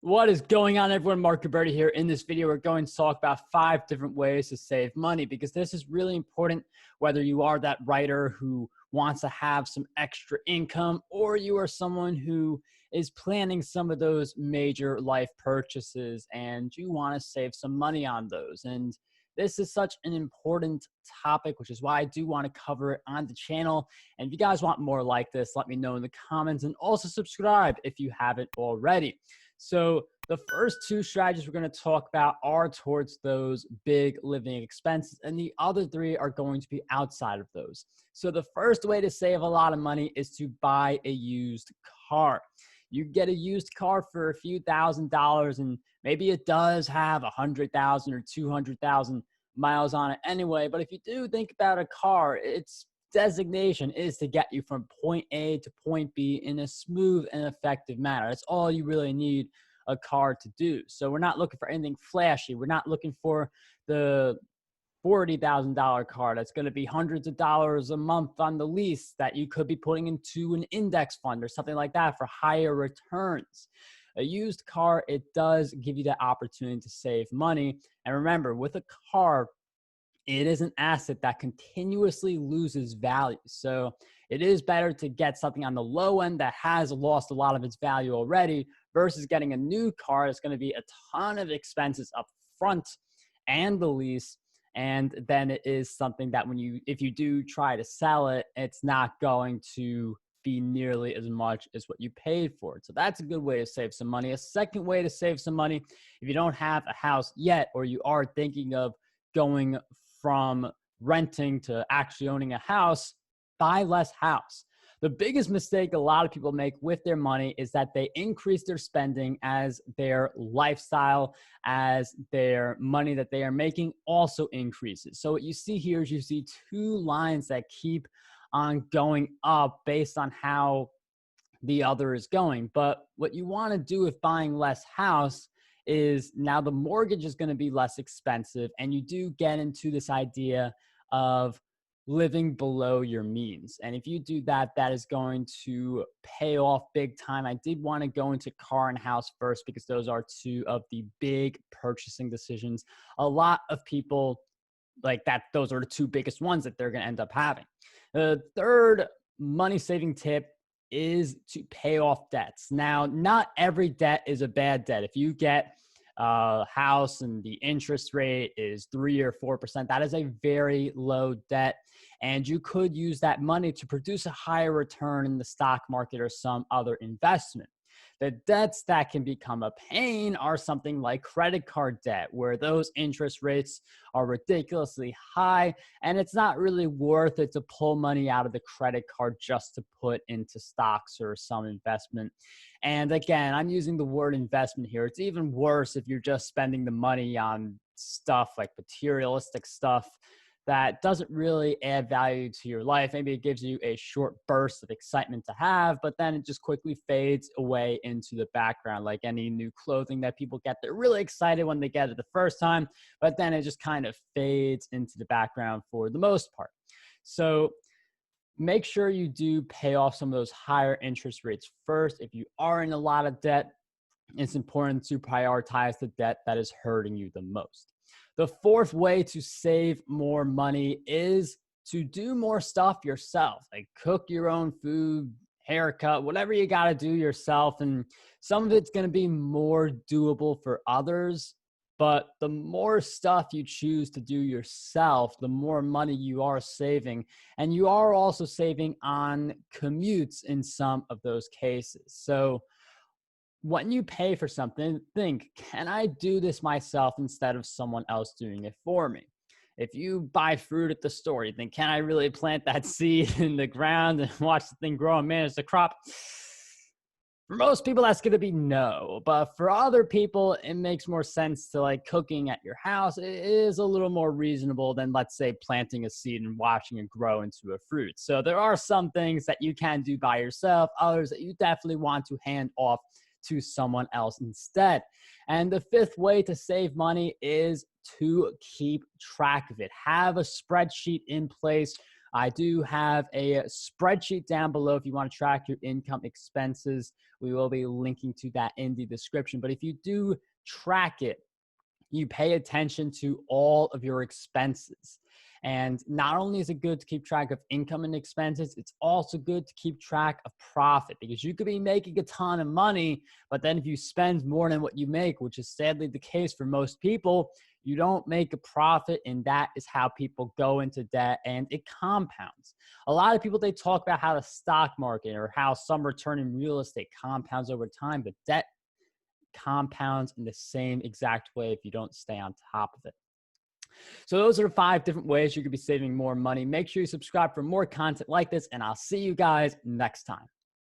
What is going on, everyone? Marc Guberti here. In this video, we're going to talk about 5 different ways to save money, because this is really important whether you are that writer who wants to have some extra income, or you are someone who is planning some of those major life purchases and you want to save some money on those. And this is such an important topic, which is why I do want to cover it on the channel. And if you guys want more like this, let me know in the comments, and also subscribe if you haven't already. So the first 2 strategies we're going to talk about are towards those big living expenses, and the other 3 are going to be outside of those. So the first way to save a lot of money is to buy a used car. You get a used car for a few $1,000s, and maybe it does have 100,000 or 200,000 miles on it anyway. But if you do think about a car, its designation is to get you from point A to point B in a smooth and effective manner. That's all you really need a car to do. So we're not looking for anything flashy. We're not looking for the $40,000 car that's going to be hundreds of dollars a month on the lease that you could be putting into an index fund or something like that for higher returns. A used car, it does give you that opportunity to save money. And remember, with a car, it is an asset that continuously loses value. So it is better to get something on the low end that has lost a lot of its value already versus getting a new car that's going to be a ton of expenses up front and the lease. And then it is something that if you do try to sell it, it's not going to be nearly as much as what you paid for it. So that's a good way to save some money. A second way to save some money, if you don't have a house yet, or you are thinking of going from renting to actually owning a house, buy less house. The biggest mistake a lot of people make with their money is that they increase their spending as their lifestyle, as their money that they are making also increases. So what you see here is you see 2 lines that keep on going up based on how the other is going. But what you want to do with buying less house is now the mortgage is going to be less expensive, and you do get into this idea of living below your means. And if you do that, that is going to pay off big time. I did want to go into car and house first because those are 2 of the big purchasing decisions. A lot of people like that, those are the 2 biggest ones that they're going to end up having. The third money saving tip is to pay off debts. Now, not every debt is a bad debt. If you get a house and the interest rate is 3 or 4%, that is a very low debt. And you could use that money to produce a higher return in the stock market or some other investment. The debts that can become a pain are something like credit card debt, where those interest rates are ridiculously high, and it's not really worth it to pull money out of the credit card just to put into stocks or some investment. And again, I'm using the word investment here. It's even worse if you're just spending the money on stuff like materialistic stuff that doesn't really add value to your life. Maybe it gives you a short burst of excitement to have, but then it just quickly fades away into the background. Like any new clothing that people get, they're really excited when they get it the first time, but then it just kind of fades into the background for the most part. So make sure you do pay off some of those higher interest rates first. If you are in a lot of debt, it's important to prioritize the debt that is hurting you the most. The fourth way to save more money is to do more stuff yourself, like cook your own food, haircut, whatever you got to do yourself. And some of it's going to be more doable for others, but the more stuff you choose to do yourself, the more money you are saving. And you are also saving on commutes in some of those cases. So when you pay for something, think, can I do this myself instead of someone else doing it for me? If you buy fruit at the store, you think, can I really plant that seed in the ground and watch the thing grow and manage the crop? For most people, that's going to be no. But for other people, it makes more sense to like cooking at your house. It is a little more reasonable than, let's say, planting a seed and watching it grow into a fruit. So there are some things that you can do by yourself, others that you definitely want to hand off to someone else instead. And the fifth way to save money is to keep track of it. Have a spreadsheet in place I do have a spreadsheet down below if you want to track your income expenses. We will be linking to that in the description. But if you do track it, you pay attention to all of your expenses. And not only is it good to keep track of income and expenses, it's also good to keep track of profit, because you could be making a ton of money, but then if you spend more than what you make, which is sadly the case for most people, you don't make a profit, and that is how people go into debt, and it compounds. A lot of people, they talk about how the stock market or how some return in real estate compounds over time, but debt compounds in the same exact way if you don't stay on top of it. So those are the 5 different ways you could be saving more money. Make sure you subscribe for more content like this, and I'll see you guys next time.